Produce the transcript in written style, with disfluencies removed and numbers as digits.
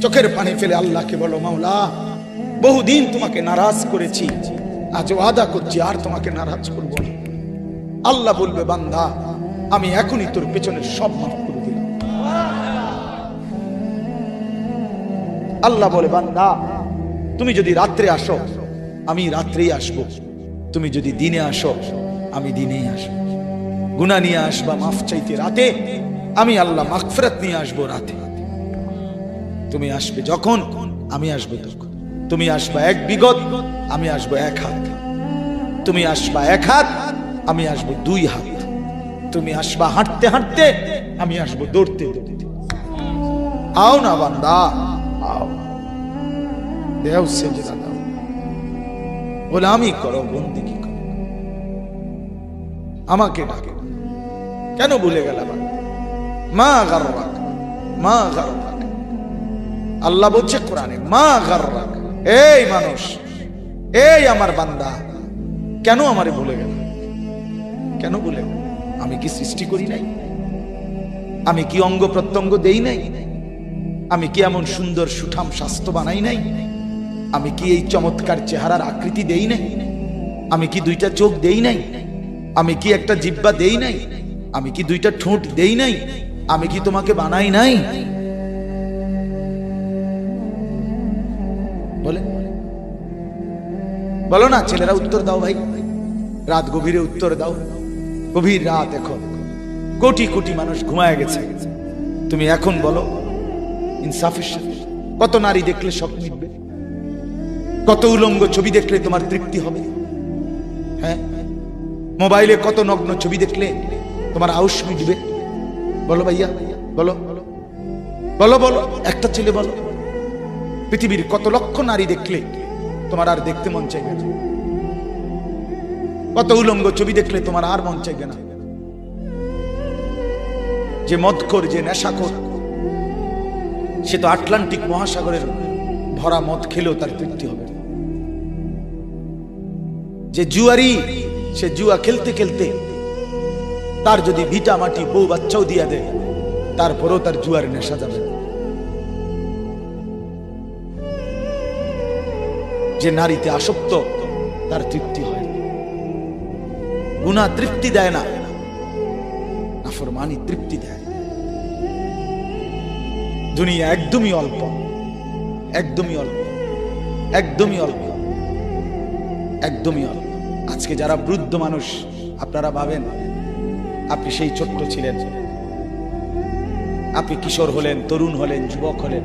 চোখের পানি ফেলে আল্লাহকে বলো, মাওলা বহুদিন তোমাকে নারাজ করেছি, আজ ওয়াদা করছি আর তোমাকে নারাজ করব না। আল্লাহ বলবে, বান্দা আমি এখনই তোর পেছনের সব মাফ করে দিলাম। আল্লাহ বলে, বান্দা তুমি যদি রাত্রে আসো আমি রাত্রেই আসবো, তুমি যদি দিনে আসো আমি দিনেই আসবো। গুনাহ নিয়ে আসবা মাফ চাইতে রাতে, আমি আল্লাহ মাগফিরাত নিয়ে আসবো রাতে। তুমি আসবে যখন, আমি আসবো তখন। তুমি আসবা এক বিগত, আমি আসবো এক হাত। তুমি আসবা এক হাত, আমি আসবো দুই হাত। তুমি আসবা হাঁটতে হাঁটতে, আমি আসবো দৌড়তে দৌড়তে। আও না বান্দা, আও, দেও সেজদা দাও, গোলামি করো, বন্দেগী করো, আমাকে ডাকো। কেন ভুলে গেল? মা গাররাক, মা গাররাক। আল্লাহ বলছে কোরআনে, মা গাররাক। এই মানুষ, এই আমার বান্দা, কেন আমারে ভুলে গেল? কেন ভুলে গেল? আমি কি সৃষ্টি করি নাই? আমি কি অঙ্গ প্রত্যঙ্গ দেই নাই? আমি কি এমন সুন্দর সুঠাম স্বাস্থ্য বানাই নাই? আমি কি এই চমৎকার চেহারার আকৃতি দেই নাই? আমি কি দুইটা চোখ দেই নাই? আমি কি একটা জিহ্বা দেই নাই? আমি কি দুইটা ঠোঁট দেই নাই? আমি কি তোমাকে বানাই নাই? বলে বলো না ছেলেরা, উত্তর দাও ভাই, রাত গভীরে উত্তর দাও। গভীর রাত, এখন কোটি কোটি মানুষ ঘুমায় গেছে। তুমি এখন বলো ইনসাফের সাথে, কত নারী দেখলে সব মিটবে? কত উলঙ্গ ছবি দেখলে তোমার তৃপ্তি হবে? হ্যাঁ, মোবাইলে কত নগ্ন ছবি দেখলে তোমার আউশ মিটবে? বলো ভাইয়া, বলো বলো বলো, একটা ছেলে বলো। পৃথিবীর কত লক্ষ নারী দেখলে তোমার আর দেখতে মন চাইবে না? কত উলঙ্গ ছবি দেখলে তোমার আর মন চাইবে না? যে মদখোর, যে নেশাখোর, সে তো আটলান্টিক মহাসাগরের ভরা মদ খেলেও তার তৃপ্তি হবে। যে জুয়ারি, সে জুয়া খেলতে খেলতে তার যদি ভিটা মাটি বউ বাচ্চাও দিয়া দেয়, তারপরেও তার জুয়ার নেশা যাবে। যে নারীতে আসক্ত, তার তৃপ্তি হয়। গুনাহ তৃপ্তি দেয় না, নাফরমানি তৃপ্তি দেয়। দুনিয়া একদমই অল্প, একদমই অল্প, একদমই অল্প, একদমই অল্প। আজকে যারা বৃদ্ধ মানুষ, আপনারা ভাবেন আপনি সেই ছোট্ট ছিলেন, আপনি কিশোর হলেন, তরুণ হলেন, যুবক হলেন,